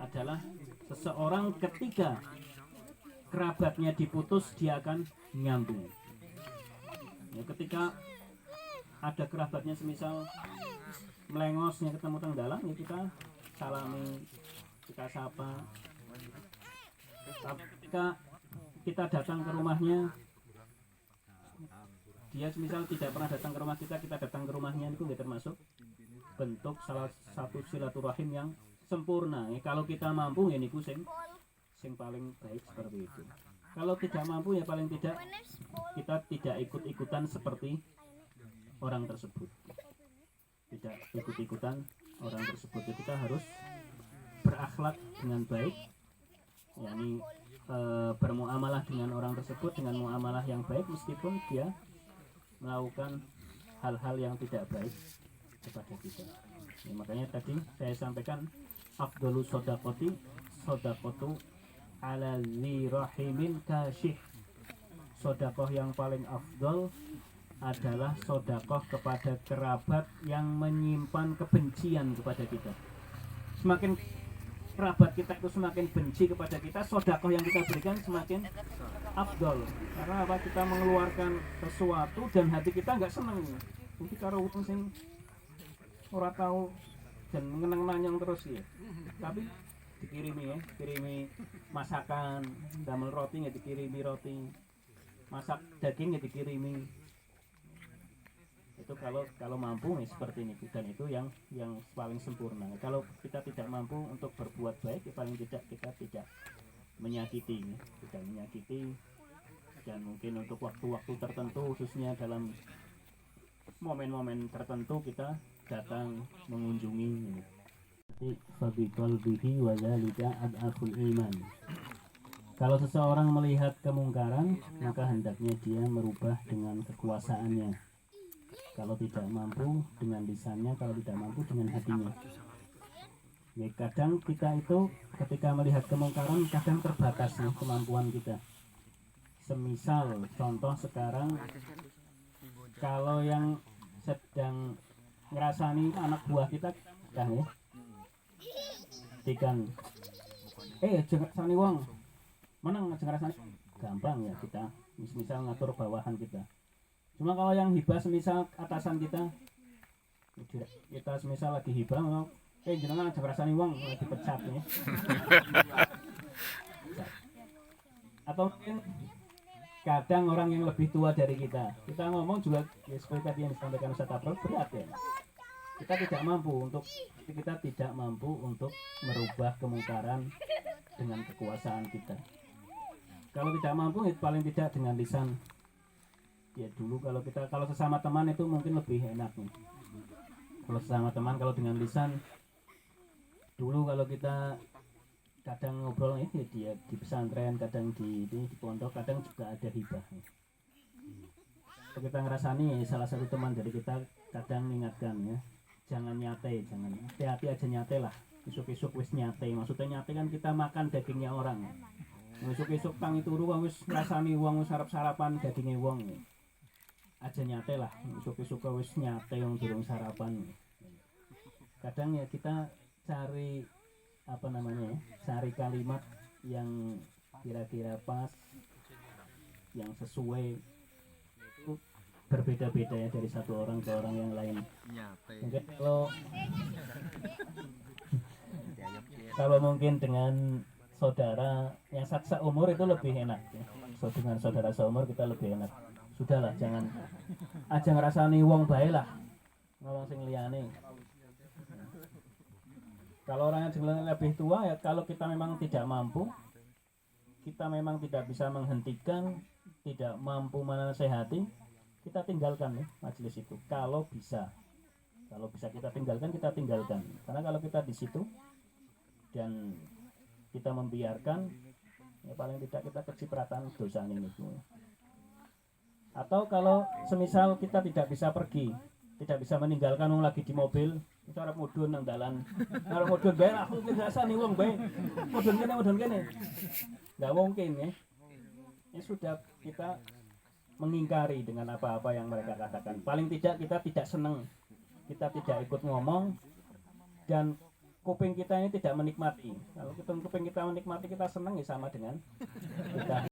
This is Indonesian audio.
adalah seseorang ketika kerabatnya diputus dia akan nyambung. Ya, ketika ada kerabatnya semisal melengosnya ketemu tenggalang, ya kita salami, kita sapa. Ketika kita datang ke rumahnya, dia semisal tidak pernah datang ke rumah kita, kita datang ke rumahnya, itu termasuk bentuk salah satu silaturahim yang sempurna. Ya, kalau kita mampu ya niku sing paling baik seperti itu. Kalau tidak mampu ya paling tidak kita tidak ikut-ikutan seperti orang tersebut. Tidak ikut-ikutan orang tersebut. Jadi kita harus berakhlak dengan baik, yakni bermuamalah dengan orang tersebut dengan muamalah yang baik meskipun dia melakukan hal-hal yang tidak baik kepada kita. Ya, makanya tadi saya sampaikan afdhalu shadaqati shadaqatu ala dzi rahimin kasyih. Sedekah yang paling afdal adalah sedekah kepada kerabat yang menyimpan kebencian kepada kita. Semakin kerabat kita itu semakin benci kepada kita, sedekah yang kita berikan semakin afdal. Karena apa? Kita mengeluarkan sesuatu dan hati kita nggak senang. Mungkin karo utang sing ora tahu dan ngeneng-nanyang terus ya. Tapi dikirimi masakan, damel roti ya dikirimi roti, masak daging ya dikirimi. Itu kalau mampu ya seperti ini, dan itu yang paling sempurna. Kalau kita tidak mampu untuk berbuat baik, ya paling tidak kita tidak menyakiti, dan mungkin untuk waktu-waktu tertentu, khususnya dalam momen-momen tertentu kita datang mengunjungi. Fabi qalbihi wa dzalika ad'aful iman. Kalau seseorang melihat kemungkaran, maka hendaknya dia merubah dengan kekuasaannya. Kalau tidak mampu dengan lisannya, kalau tidak mampu dengan hatinya. Ya, kadang kita itu ketika melihat kemungkaran kadang terbatas nih kemampuan kita. Semisal contoh sekarang, kalau yang sedang ngerasani anak buah kita kan ya, tikan ngerasani wong menang ngerasani gampang ya, kita misal ngatur bawahan kita. Cuma kalau yang hibah semisal atasan kita semisal lagi hibah, jenengan aja ngerasani wong, lagi pecat ya. Atau mungkin kadang orang yang lebih tua dari kita ngomong juga ya, seperti tadi yang disampaikan Ustaz April, berat ya. Kita tidak mampu untuk merubah kemungkaran dengan kekuasaan kita. Kalau tidak mampu, paling tidak dengan lisan. Ya dulu kalau sesama teman itu mungkin lebih enak nih. Kalau sesama teman, kalau dengan lisan, dulu kalau kita kadang ngobrol ya dia di pesantren, kadang di pondok, kadang juga ada hibah. Kalau kita ngerasani ya, salah satu teman dari kita kadang mengingatkan ya, jangan nyate, jangan hati-hati aja nyate lah. Isuk-isuk wis nyate, maksudnya nyate kan kita makan dagingnya orang. Isuk-isuk tangi turu wis ngrasani wong, wis sarapan dagingnya wong. Aja nyate lah, isuk-isuk wis nyate wong durung sarapan. Kadang ya kita cari cari kalimat yang kira-kira pas, yang sesuai. Berbeda-beda ya dari satu orang ke orang yang lain. Mungkin kalau mungkin dengan saudara yang seumur itu lebih enak ya. So, dengan saudara seumur kita lebih enak. Sudahlah, jangan aja ngerasani wong bae lah, ngomong sing liyane. Kalau orang yang lebih tua ya, kalau kita memang tidak mampu, kita memang tidak bisa menghentikan, tidak mampu menasehati, kita tinggalkan ya majelis itu. Kalau bisa kita tinggalkan, karena kalau kita di situ dan kita membiarkan, ya paling tidak kita kecipratan dosa ini. Atau kalau semisal kita tidak bisa pergi, tidak bisa meninggalkan wong lagi di mobil, kita arep mudhun nang dalan, arep mudhun bae aku ngrasani wong bae, mudhun kene, nggak mungkin ya. Ya sudah, kita mengingkari dengan apa-apa yang mereka katakan. Paling tidak kita tidak senang, kita tidak ikut ngomong, dan kuping kita ini tidak menikmati. Kalau kuping kita menikmati, kita senang ya sama dengan kita